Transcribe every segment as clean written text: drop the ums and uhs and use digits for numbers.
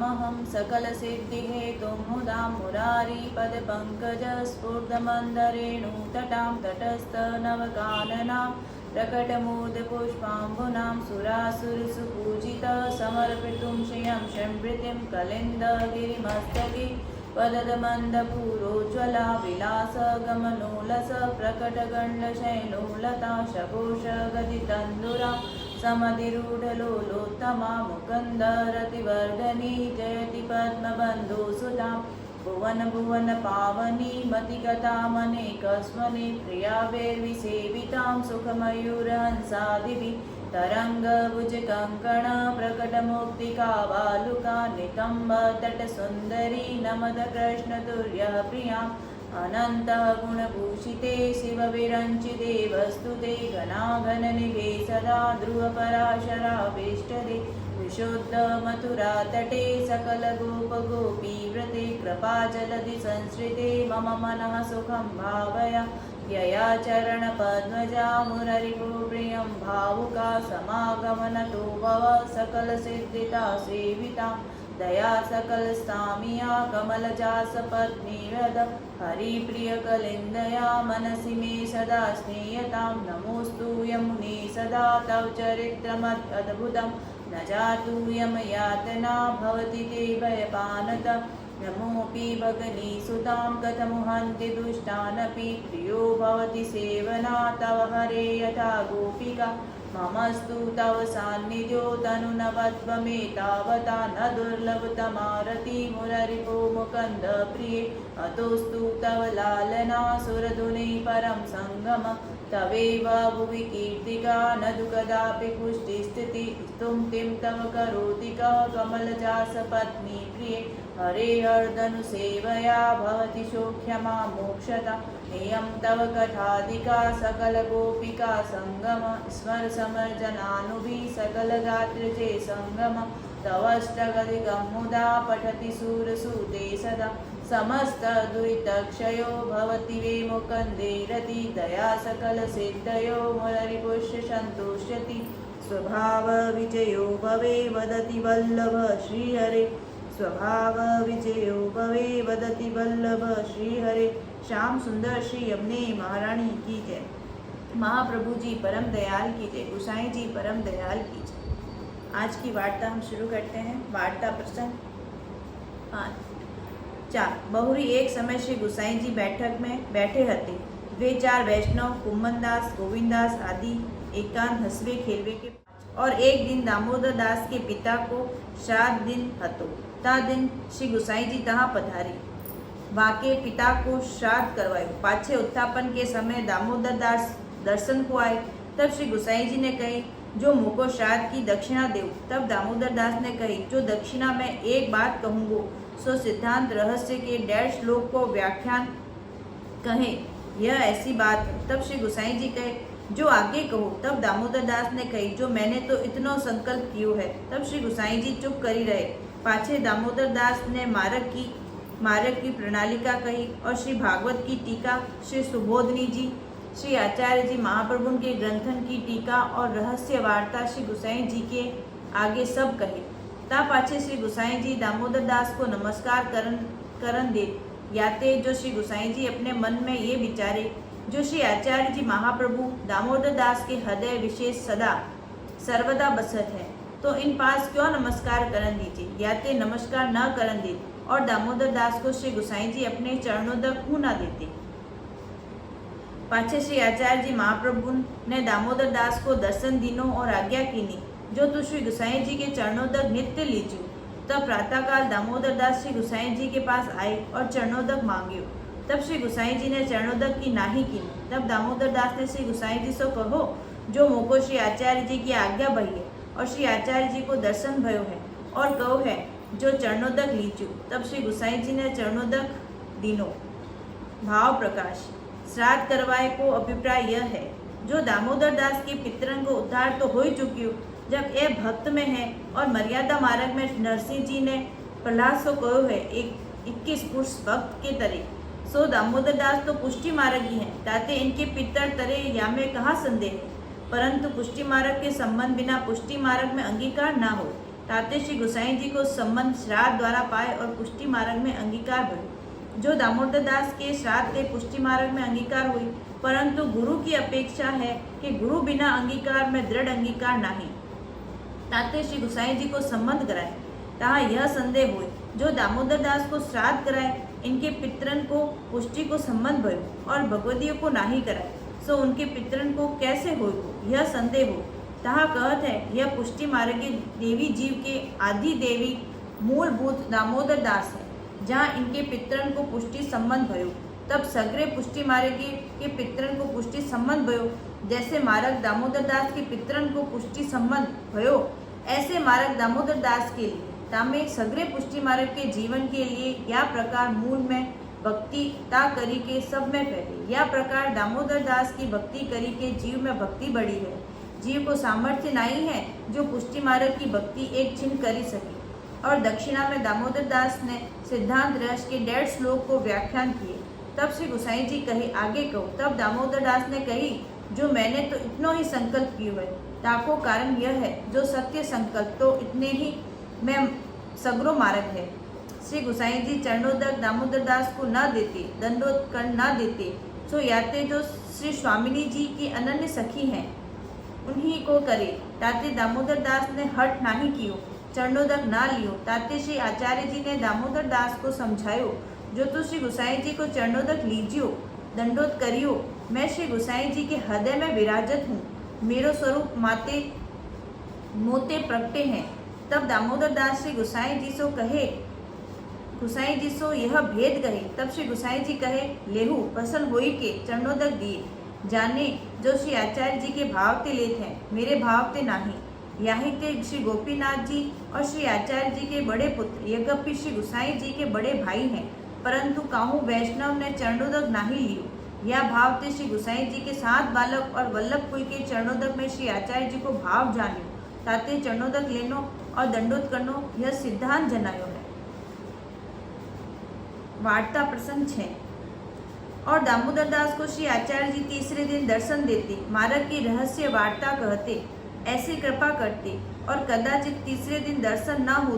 भजाम्यहं सकलसिद्धिहेतुं मुदां मुरारीपदपङ्कजस्फुर्दमन्दरेणुतटां तटस्थनवकाननां प्रकटमूर्धपुष्पाम्बुनां सुरासुरसुपूजितः समर्पितुं श्रियं शम्भृतिं कलिन्दगिरिमस्तके वददमन्दपूरोज्ज्वला विलासगमनोलस प्रकटगण्डशैलोलता शकोशगतितन्दुरा समधिरूढलोलोत्तमा मुकन्दरतिवर्धनी जयति पद्मबन्धुसुतां भुवन पावनी मतिगतामनेकस्मने प्रियावेर्विसेवितां सुखमयूरहंसादिभिः तरङ्गभुजकङ्कण प्रकटमुक्तिकावालुका नितम्बतटसुन्दरी नमदकृष्णतुर्यः प्रियाम् अनन्तः गुणभूषिते शिवविरञ्चिते वस्तुते घनाघननिभे सदा ध्रुवपराशरावेष्टदे विशुद्धमथुरातटे सकलगोपगोपीव्रते कृपाजलधि संश्रिते मम मनः सुखं भावया यया चरणपद्मजा मुररिपुप्रियं भावुका समागमनतो भव सकलसिद्धिता सेविता दया सकलस्तामिया कमलजा सपत्नीवद हरिप्रियकलिन्दया मनसि मे सदा स्नेयतां नमोऽस्तु यमुने सदा तव चरित्रमद्भुतं न जातु यमयातना भवति ते भयपानत नमोऽपि भगनीसुतां कथमुहन्ति दुष्टानपि प्रियो भवति सेवना तव हरे यथा गोपिका ममस्तु तव सान्निध्यो तनुनवत्वमेतावता न दुर्लभतमारति मुररिपो मुकन्द प्रिये अतोऽस्तु तव लालना सुरधुने परं सङ्गम तवेव भुवि कीर्तिका न तु कदापि पुष्टिस्थिति स्तुतिं तव करोति कः कमलजासपत्नी प्रिये हरे हर्दनुसेवया भवति सौख्यमा मोक्षता इयं तव कथाधिका सकलगोपिका सङ्गम स्मरसमर्जनानुभिः सकलगात्रजे सङ्गम तवष्टगदिकं मुदा पठति सूरसूते सदा समस्तदुरितक्षयो भवति वे मुकन्दे रति दया सकलसिद्धयो मुररिपुष्य सन्तुष्यति स्वभावविजयो भवे वदति वल्लभ श्रीहरे स्वभावविजयो भवे वदति वल्लभ श्रीहरे। श्याम सुंदर श्री यमुने महारानी की जय। महाप्रभु जी परम दयाल की जय। गुसाई जी परम दयाल की जय। आज की वार्ता हम शुरू करते हैं। वार्ता प्रसंग 4। बहुरी एक समय श्री गुसाई जी बैठक में बैठे हते। वे 4 वैष्णव कुम्मनदास गोविंददास आदि एकांत हसवे खेलवे के और एक दिन दामोदर दास के पिता को श्राद्ध दिन हतो। ता दिन श्री गुसाई जी तहाँ पधारे। वाके पिता को श्राद्ध करवायो। पाछे उत्थापन के समय दामोदर दास दर्शन को आए। तब श्री गुसाई जी ने कही, जो मुको श्राद्ध की दक्षिणा देव। तब दामोदर दास ने कही, जो दक्षिणा में एक बात कहूँगो सो सिद्धांत रहस्य के 1.5 श्लोक को व्याख्यान कहे, यह ऐसी बात है। तब श्री गुसाई जी कहे, जो आगे कहो। तब दामोदर दास ने कही, जो मैंने तो इतना संकल्प कियो है। तब श्री गुसाई जी चुप करी रहे। पाछे दामोदर दास ने मार्ग की प्रणालिका कही और श्री भागवत की टीका, श्री सुबोधनी जी, श्री आचार्य जी महाप्रभु के ग्रंथन की टीका और रहस्य वार्ता श्री गुसाई जी के आगे सब कहे। ता पाछे श्री गुसाई जी दामोदर दास को नमस्कार करन दे। याते जो श्री गुसाई जी अपने मन में ये विचारे, जो श्री आचार्य जी महाप्रभु दामोदर दास के हृदय विशेष सदा सर्वदा बसत है, तो इन पास क्यों नमस्कार करन दीजिए। याते नमस्कार न करन दे और दामोदर दास को श्री गुसाई जी अपने चरणों तक क्यों न देते। पाछे श्री आचार्य जी महाप्रभु ने दामोदर दास को दर्शन दिनों और आज्ञा कीनी, जो तू श्री गुसाई जी के चरणों तक नित्य लीजू। तब प्रातःकाल दामोदर दास श्री गुसाई जी के पास आए और चरणों तक मांगियो। तब श्री गुसाई जी ने चरणों तक की नाही की। तब दामोदर दास ने श्री गुसाई जी से कहो, जो मोको श्री आचार्य जी की आज्ञा भई है और श्री आचार्य जी को दर्शन भयो है और कहो है, जो चरणों तक लीचू। तब श्री गुसाई जी ने चरणों तक दीनो। भाव प्रकाश। श्राद्ध करवाए को अभिप्राय यह है, जो दामोदर दास के पितरन को उद्धार तो हो ही चुकी हो, जब ये भक्त में है और मर्यादा मार्ग में नरसिंह जी ने प्रहलाद से कहो है, एक 21 पुरुष भक्त के तरह, सो दामोदर दास तो पुष्टि मार्ग ही है। ताते इनके पितर तरे या में कहाँ संदेह है, परंतु पुष्टि मार्ग के संबंध बिना पुष्टि मार्ग में अंगीकार ना हो। ताते श्री गोसाई जी को संबंध श्राद्ध द्वारा पाए और पुष्टि मार्ग में अंगीकार भयो। जो दामोदर दास के श्राद्ध के पुष्टि मार्ग में अंगीकार हुई, परंतु गुरु की अपेक्षा है कि गुरु बिना अंगीकार में दृढ़ अंगीकार नहीं। ताते श्री गोसाई जी को संबंध कराए, तहाँ यह संदेह हुई, जो दामोदर दास को श्राद्ध कराए, इनके पितरन को पुष्टि को संबंध भयो और भगवदियों को नाही कराए, सो उनके पितरन को कैसे हो, यह संदेह हो। तहाँ कहत है, यह पुष्टि मार्गी देवी जीव के आदि देवी मूलभूत दामोदर दास है, जहाँ इनके पितरन को पुष्टि संबंध भयो, तब सगरे पुष्टि मार्गी के पितरन को पुष्टि संबंध भयो। जैसे मार्ग दामोदर दास के पितरन को पुष्टि संबंध भयो, ऐसे मार्ग दामोदर दास के लिए तामे सगरे पुष्टि मार्ग के जीवन के लिए या प्रकार मूल में भक्ति ता करी के सब में फैली, या प्रकार दामोदर दास की भक्ति करी के जीव में भक्ति बढ़ी है। जीव को सामर्थ्य नहीं है जो पुष्टि मार्ग की भक्ति एक छिन करी सके। और दक्षिणा में दामोदर दास ने सिद्धांत रहस्य के 1.5 श्लोक को व्याख्यान किए। तब श्री गोसाई जी कहे, आगे कहो। तब दामोदर दास ने कही, जो मैंने तो इतनो ही संकल्प कियो है, ताको कारण यह है, जो सत्य संकल्प तो इतने ही में सगरो मार्ग है। श्री गोसाई जी चरणोदक दामोदर दास को न देते, दंडोत्कर्ण न देते, सो याते जो श्री स्वामिनी जी की अनन्य सखी हैं, उन्हीं को करे। ताते दामोदर दास ने हट नहीं कियो, चरणोदक ना लियो। ताते श्री आचार्य जी ने दामोदर दास को समझायो, जो तू श्री गोसाई जी को चरणोदक लीजियो, दंडोत करियो। मैं श्री गोसाई जी के हृदय में विराजत हूँ, मेरो स्वरूप माते मोते प्रगटे हैं। तब दामोदर दास श्री गोसाई जी सो कहे, गोसाई जी सो यह भेद कहे। तब श्री गोसाई जी कहे, लेहू प्रसन्न होई के चरणोदक दिए। जाने जो श्री आचार्य जी के भाव ते लेत हैं, मेरे भाव ते नाही। याही ते श्री गोपीनाथ जी और श्री आचार्य जी के बड़े पुत्र, यद्यपि श्री गोसाई जी के बड़े भाई हैं, परंतु काहू वैष्णव ने चरणोदक नाही लियो। यह भाव ते श्री गोसाई जी के 7 बालक और वल्लभ कुल के चरणोदक में श्री आचार्य जी को भाव जानियो। ताते चरणोदक लेनो और दंडोत करनो, यह सिद्धांत जनायो है। वार्ता प्रसंग 6। और दामोदर दास को श्री आचार्य जी तीसरे दिन दर्शन देते, मार्ग की रहस्य वार्ता कहते, ऐसी कृपा करते। और कदाचित तीसरे दिन दर्शन न हो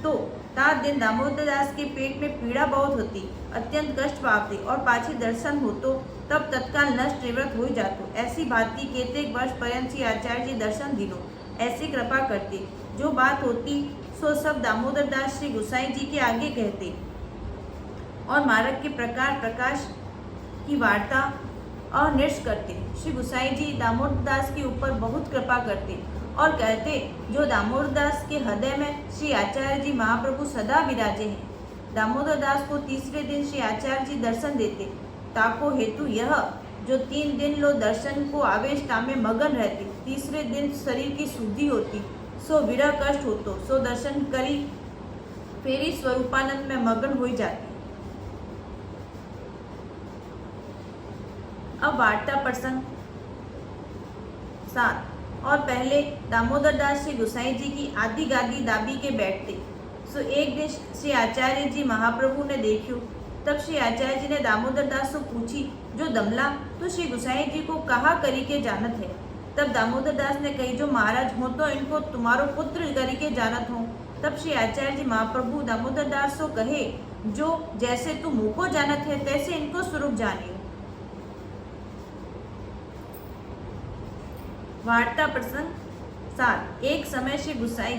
तो तात दिन दामोदर दास के पेट में पीड़ा बहुत होती, अत्यंत कष्ट पाते, और पाछे दर्शन हो तो तब तत्काल नष्ट निवृत्त हो जातो। ऐसी भांति केतेक वर्ष पर्यंत श्री आचार्य जी दर्शन दिनों ऐसी कृपा करते। जो बात होती सो सब दामोदर दास श्री गोसाई जी के आगे कहते, और मार्ग के प्रकार प्रकाश की वार्ता और नृत्य करते। श्री गोसाई जी दामोदर दास के ऊपर बहुत कृपा करते और कहते, जो दामोदर दास के हृदय में श्री आचार्य जी महाप्रभु सदा विराजे हैं। दामोदर दास को तीसरे दिन श्री आचार्य जी दर्शन देते, ताको हेतु यह, जो 3 दिन लो दर्शन को आवेशता में मगन रहते। तीसरे दिन शरीर की शुद्धि होती, सो विरह कष्ट होतो, सो दर्शन करी फेरी स्वरूपानंद में मगन हो जाती। अब वार्ता प्रसंग 7। और पहले दामोदर दास श्री गोसाई जी की आदि गादी दाबी के बैठते। सो एक दिन श्री आचार्य जी महाप्रभु ने देखियो। तब श्री आचार्य जी ने दामोदर दास से पूछी, जो दमला तो श्री गोसाई जी को कहा करी के जानत है। तब दामोदर दास ने कही, जो महाराज हो तो इनको तुम्हारो पुत्र करी के जानत हो। तब श्री आचार्य जी महाप्रभु दामोदर दास को कहे, जो जैसे तू मुँह को जानत है, तैसे इनको स्वरूप जानियो। वार्ता प्रसंग 7। एक समय श्री गोसाई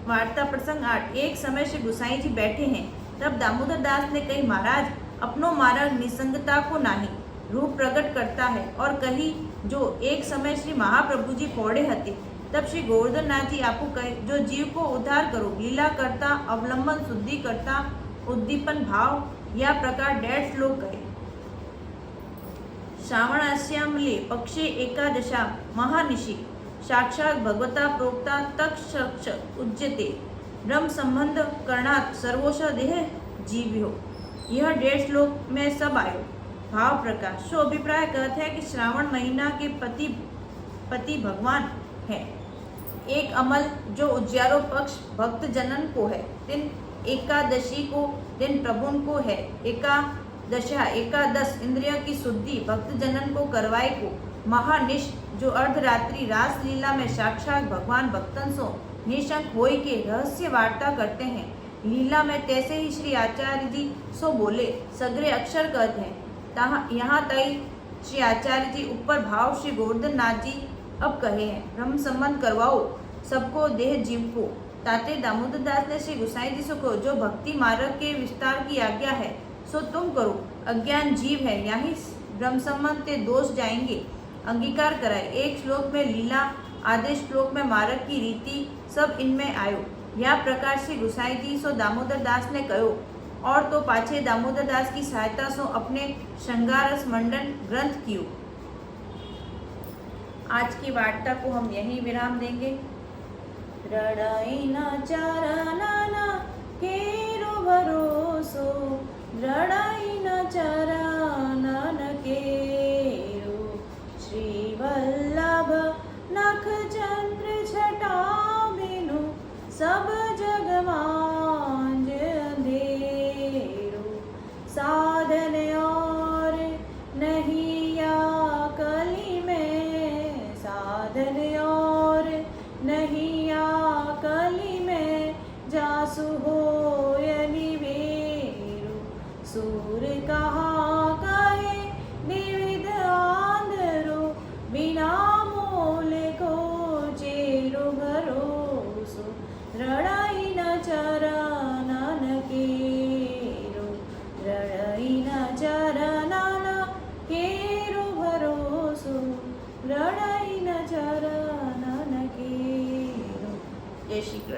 वार्ता प्रसंग 8। एक समय श्री गोसाई जी बैठे हैं। तब दामोदर दास ने कही, महाराज अपनो मार्ग निसंगता को नाही रूप प्रकट करता है। और कही, जो एक समय श्री महाप्रभु जी पौड़े हते। तब श्री गोवर्धन नाथ जी आपको कहे, जो जीव को उद्धार करो, लीला करता, अवलंबन शुद्धि करता, उद्दीपन भाव, या प्रकार 1.5 श्लोक कहे। श्रावणास्यामले पक्षे एकादशा महानिशि साक्षात भगवता प्रोक्ता तक्षक्ष उज्जते ब्रह्म संबंध करणात् सर्वोश देह जीव्यो। यह 1.5 श्लोक में सब आयो। भाव प्रकाश। सो अभिप्राय कहते हैं कि श्रावण महीना के पति भगवान है। एक अमल जो उज्यारो पक्ष भक्त जनन को है, दिन एकादशी को दिन प्रभुन को है। एकादश इंद्रिय की शुद्धि भक्त जनन को करवाए को। महानिश जो अर्धरात्रि रास लीला में साक्षात भगवान भक्तन सो निशंक होय के रहस्य वार्ता करते हैं। लीला में तैसे ही श्री आचार्य जी सो बोले, सगरे अक्षर कहते हैं। यहाँ तई श्री आचार्य जी ऊपर भाव श्री गोवर्धन नाथ जी अब कहे हैं, ब्रह्म संबंध करवाओ सबको देह जीव को। ताते दामोदर दास ने श्री गोसाई जी से कहो, जो भक्ति मार्ग के विस्तार की आज्ञा है सो तुम करो। अज्ञान जीव है, यहाँ ब्रह्म संबंध के दोष जाएंगे। अंगीकार कराए। एक श्लोक में लीला, आधे श्लोक में मार्ग की रीति, सब इनमें आयो। यह प्रकार श्री गोसाई जी सो दामोदर दास ने कहो, और तो पाछे दामोदर दास की सहायता सो अपने श्रृंगारस मंडन ग्रंथ कियो। आज की वार्ता को हम यहीं विराम देंगे। रड़ाई ना चाराना केरो भरोसो, रड़ाई ना चाराना केरो। श्री वल्लभ नख चंद्र छटा बिनु, सब जग मांझ अंधेरो। साधन और नहीं या कली में, साधन और नहीं या कली में, जासु होय निवेरो। सूर कहा कहे विविध आंधरो, बिना मोल को चेरो भरोसो। रड़ाई न चराना न केरो, रड़ाई न चराना न केरो भरोसो। रड़ाई न चराना न केरो। जय श्री कृष्ण।